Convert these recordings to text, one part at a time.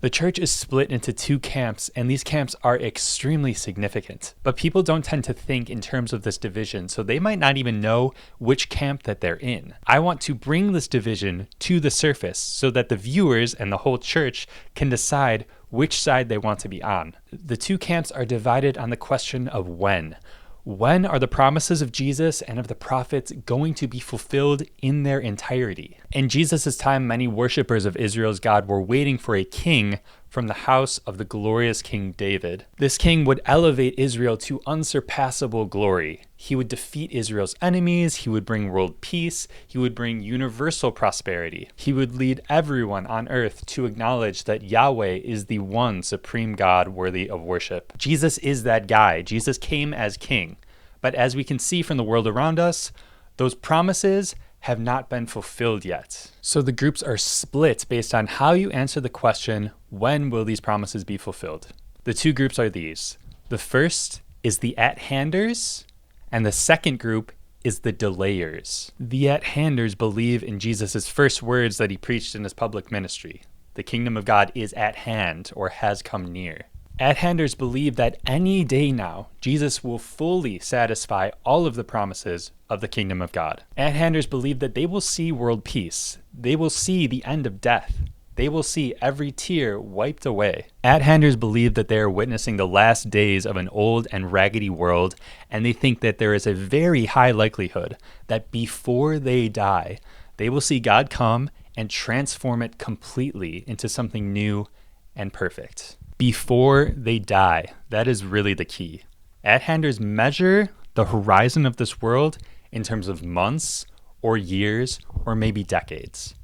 The church is split into two camps, and these camps are extremely significant. But people don't tend to think in terms of this division, so they might not even know which camp that they're in. I want to bring this division to the surface so that the viewers and the whole church can decide which side they want to be on. The two camps are divided on the question of when. When are the promises of Jesus and of the prophets going to be fulfilled in their entirety? In Jesus' time, many worshippers of Israel's God were waiting for a king from the house of the glorious King David. This king would elevate Israel to unsurpassable glory. He would defeat Israel's enemies, he would bring world peace, he would bring universal prosperity. He would lead everyone on earth to acknowledge that Yahweh is the one supreme God worthy of worship. Jesus is that guy. Jesus came as king. But as we can see from the world around us, those promises have not been fulfilled yet. So the groups are split based on how you answer the question, when will these promises be fulfilled? The two groups are these. The first is the at-handers, and the second group is the delayers. The at-handers believe in Jesus' first words that he preached in his public ministry. The kingdom of God is at hand, or has come near. At-handers believe that any day now, Jesus will fully satisfy all of the promises of the kingdom of God. At-handers believe that they will see world peace. They will see the end of death. They will see every tear wiped away. At-handers believe that they are witnessing the last days of an old and raggedy world, and they think that there is a very high likelihood that before they die, they will see God come and transform it completely into something new and perfect. Before they die. That is really the key. At-handers measure the horizon of this world in terms of months or years or maybe decades.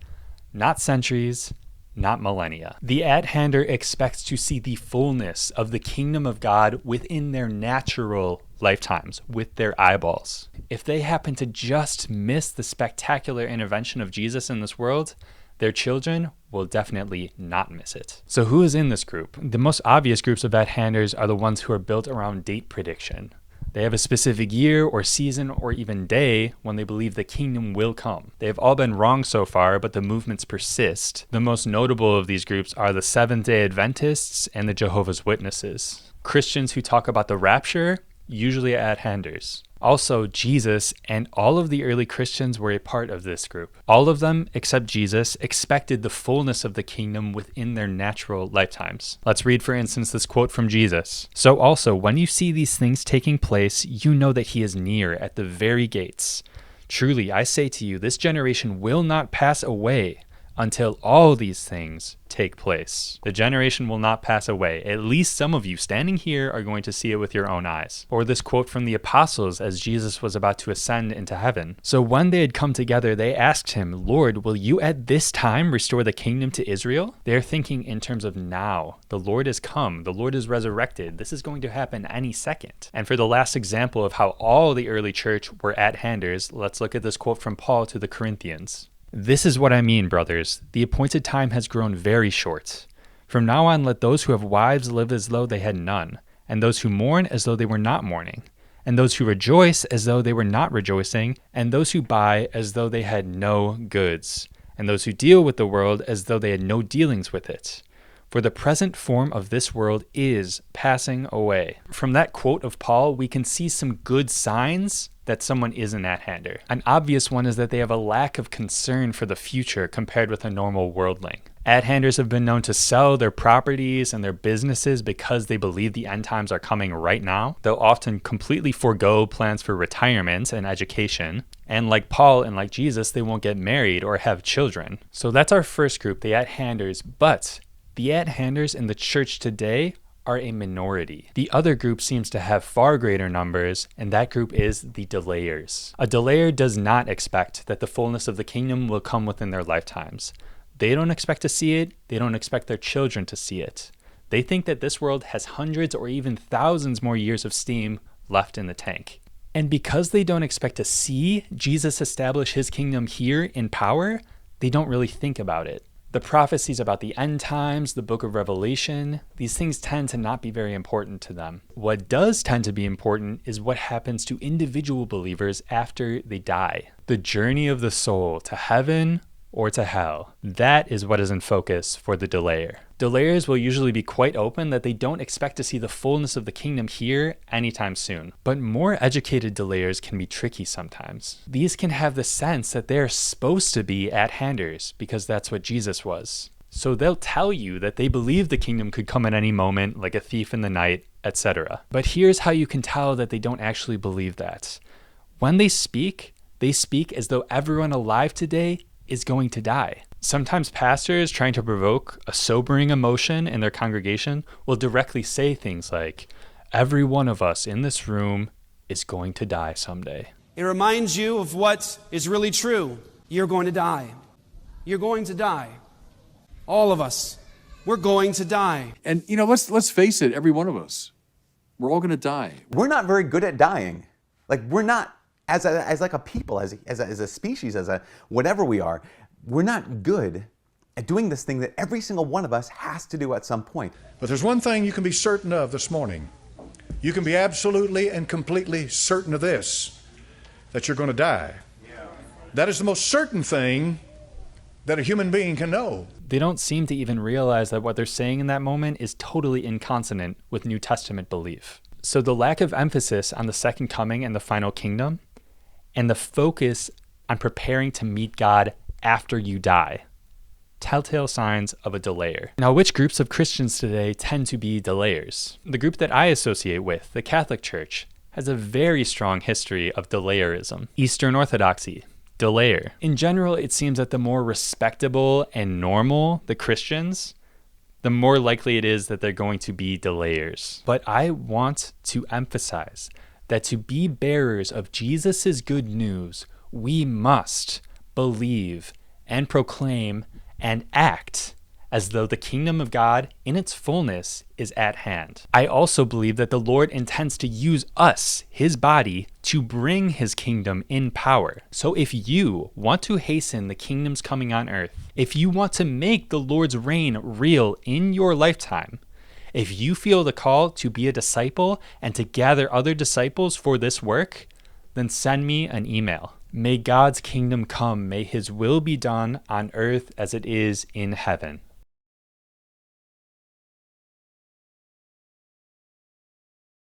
Not centuries, not millennia. The at-hander expects to see the fullness of the kingdom of God within their natural lifetimes, with their eyeballs. If they happen to just miss the spectacular intervention of Jesus in this world, their children will definitely not miss it. So who is in this group? The most obvious groups of at-handers are the ones who are built around date prediction. They have a specific year or season or even day when they believe the kingdom will come. They have all been wrong so far, but the movements persist. The most notable of these groups are the Seventh-day Adventists and the Jehovah's Witnesses. Christians who talk about the rapture, usually at-handers. Also, Jesus and all of the early Christians were a part of this group. All of them, except Jesus, expected the fullness of the kingdom within their natural lifetimes. Let's read, for instance, this quote from Jesus. "So also, when you see these things taking place, you know that he is near at the very gates. Truly, I say to you, this generation will not pass away until all these things take place." The generation will not pass away. At least some of you standing here are going to see it with your own eyes. Or this quote from the apostles as Jesus was about to ascend into heaven. "So when they had come together, they asked him, 'Lord, will you at this time restore the kingdom to Israel?'" They're thinking in terms of now. The Lord has come. The Lord is resurrected. This is going to happen any second. And for the last example of how all the early church were at-handers, let's look at this quote from Paul to the Corinthians. "This is what I mean, brothers. The appointed time has grown very short. From now on, let those who have wives live as though they had none, and those who mourn as though they were not mourning, and those who rejoice as though they were not rejoicing, and those who buy as though they had no goods, and those who deal with the world as though they had no dealings with it. For the present form of this world is passing away." From that quote of Paul, we can see some good signs that someone is an at-hander. An obvious one is that they have a lack of concern for the future compared with a normal worldling. At-handers have been known to sell their properties and their businesses because they believe the end times are coming right now. They'll often completely forego plans for retirement and education. And like Paul and like Jesus, they won't get married or have children. So that's our first group, the at-handers. But the at-handers in the church today are a minority. The other group seems to have far greater numbers, and that group is the delayers. A delayer does not expect that the fullness of the kingdom will come within their lifetimes. They don't expect to see it. They don't expect their children to see it. They think that this world has hundreds or even thousands more years of steam left in the tank. And because they don't expect to see Jesus establish his kingdom here in power, they don't really think about it. The prophecies about the end times, the book of Revelation, these things tend to not be very important to them. What does tend to be important is what happens to individual believers after they die. The journey of the soul to heaven or to hell. That is what is in focus for the delayer. Delayers will usually be quite open that they don't expect to see the fullness of the kingdom here anytime soon. But more educated delayers can be tricky sometimes. These can have the sense that they're supposed to be at-handers because that's what Jesus was. So they'll tell you that they believe the kingdom could come at any moment, like a thief in the night, etc. But here's how you can tell that they don't actually believe that. When they speak as though everyone alive today is going to die. Sometimes pastors trying to provoke a sobering emotion in their congregation will directly say things like, every one of us in this room is going to die someday. It reminds you of what is really true. You're going to die. You're going to die. All of us. We're going to die. And, let's face it, every one of us. We're all going to die. We're not very good at dying. Like, we're not, as like a people, as a species, as a whatever we are, we're not good at doing this thing that every single one of us has to do at some point. But there's one thing you can be certain of this morning. You can be absolutely and completely certain of this, that you're going to die. That is the most certain thing that a human being can know. They don't seem to even realize that what they're saying in that moment is totally inconsonant with New Testament belief. So the lack of emphasis on the second coming and the final kingdom, and the focus on preparing to meet God after you die, telltale signs of a delayer. Now, which groups of Christians today tend to be delayers? The group that I associate with, the Catholic Church, has a very strong history of delayerism. Eastern Orthodoxy, delayer. In general, it seems that the more respectable and normal the Christians, the more likely it is that they're going to be delayers. But I want to emphasize that to be bearers of Jesus' good news, we must believe and proclaim and act as though the kingdom of God in its fullness is at hand. I also believe that the Lord intends to use us, his body, to bring his kingdom in power. So if you want to hasten the kingdom's coming on earth, if you want to make the Lord's reign real in your lifetime, if you feel the call to be a disciple and to gather other disciples for this work, then send me an email. May God's kingdom come. May his will be done on earth as it is in heaven.